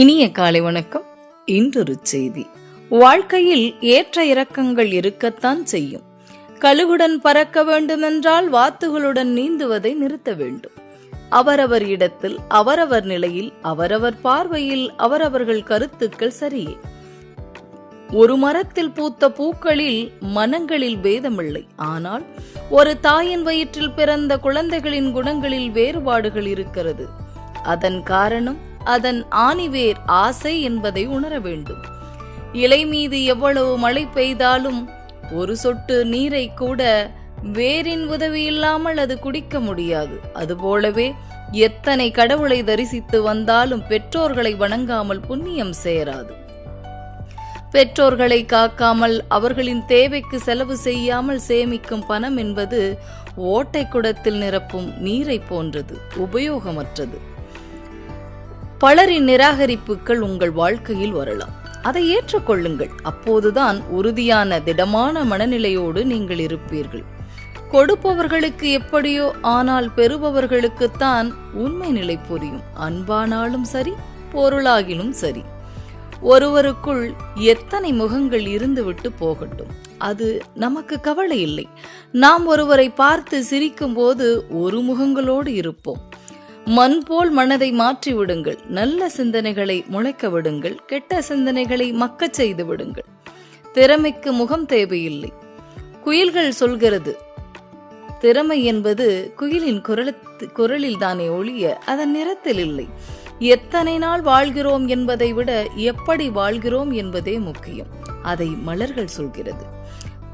இனிய காலை வணக்கம். இன்றொரு செய்தி. வாழ்க்கையில் ஏற்ற இறக்கங்கள் இருக்கத்தான் செய்யும். கழுகுடன் பறக்க வேண்டுமென்றால் வாத்துகளுடன் நீந்துவதை நிறுத்த வேண்டும். அவரவர் இடத்தில், அவரவர் நிலையில், அவரவர் பார்வையில் அவரவர்கள் கருத்துக்கள் சரியே. ஒரு மரத்தில் பூத்த பூக்களில் மனங்களில் பேதமில்லை. ஆனால் ஒரு தாயின் வயிற்றில் பிறந்த குழந்தைகளின் குணங்களில் வேறுபாடுகள் இருக்கிறது. அதன் காரணம் அதன் ஆணிவேர் ஆசை என்பதை உணர வேண்டும். இலை மீது எவ்வளவு மழை பெய்தாலும் ஒரு சொட்டு நீரை கூட வேரின் உதவி இல்லாமல் அது குடிக்க முடியாது. அதுபோலவே எத்தனை கடவுளை தரிசித்து வந்தாலும் பெற்றோர்களை வணங்காமல் புண்ணியம் சேராது. பெற்றோர்களை காக்காமல் அவர்களின் தேவைக்கு செலவு செய்யாமல் சேமிக்கும் பணம் என்பது ஓட்டை குடத்தில் நிரப்பும் நீரை போன்றது, உபயோகமற்றது. பலரின் நிராகரிப்புகள் உங்கள் வாழ்க்கையில் வரலாம். அதை ஏற்றுக்கொள்ளுங்கள். அப்போதுதான் உறுதியான திடமான மனநிலையோடு நீங்கள் இருப்பீர்கள். கொடுப்பவர்களுக்கு எப்படியோ, ஆனால் பெறுபவர்களுக்குத்தான் உண்மை நிலை புரியும். அன்பானாலும் சரி, பொருளாகிலும் சரி. ஒருவருக்குள் எத்தனை முகங்கள் இருந்துவிட்டு போகட்டும், அது நமக்கு கவலை இல்லை. நாம் ஒருவரை பார்த்து சிரிக்கும் போது ஒரு முகங்களோடு இருப்போம். மண் போல் மனதை மாற்றி விடுங்கள். நல்ல சிந்தனைகளை முளைக்க விடுங்கள். கெட்ட சிந்தனைகளை மக்கச் செய்து விடுங்கள். திறமைக்கு முகம் தேவையில்லை. குயில்கள் சொல்கிறது, திறமை என்பது குயிலின் குரலில் தானே ஒழிய அதன் நிறத்தில் இல்லை. எத்தனை நாள் வாழ்கிறோம் என்பதை விட எப்படி வாழ்கிறோம் என்பதே முக்கியம். அதை மலர்கள் சொல்கிறது.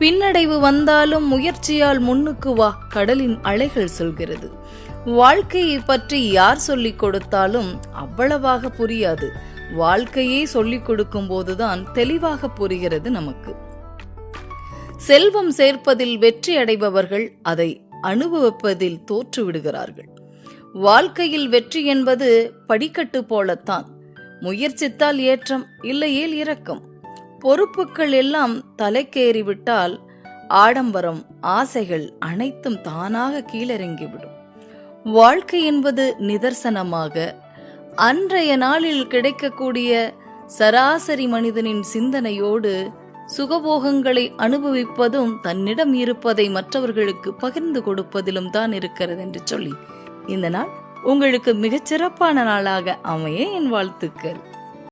பின்னடைவு வந்தாலும் முயற்சியால் முன்னுக்கு வா, கடலின் அலைகள் சொல்கிறது. வாழ்க்கையை பற்றி யார் சொல்லிக் கொடுத்தாலும் அவ்வளவாக புரியாது. வாழ்க்கையை சொல்லிக் கொடுக்கும் போதுதான் தெளிவாக புரிகிறது நமக்கு. செல்வம் சேர்ப்பதில் வெற்றி அடைபவர்கள் அதை அனுபவிப்பதில் தோற்றுவிடுகிறார்கள். வாழ்க்கையில் வெற்றி என்பது படிக்கட்டு போலத்தான். முயற்சித்தால் ஏற்றம், இல்லையேல் இரக்கம். பொறுப்புகள் எல்லாம் தலைக்கேறிவிட்டால் ஆடம்பரம், ஆசைகள் அனைத்தும் தானாக கீழிறங்கிவிடும். வாழ்க்கை என்பது நிதர்சனமாக அன்றைய நாளில் கிடைக்கக்கூடிய சராசரி மனிதனின் சிந்தனையோடு சுகபோகங்களை அனுபவிப்பதும் தன்னிடம் இருப்பதை மற்றவர்களுக்கு பகிர்ந்து கொடுப்பதிலும் தான் இருக்கிறது என்று சொல்லி இந்த நாள் உங்களுக்கு மிகச்சிறப்பான நாளாக அமைய என் வாழ்த்துக்கள்.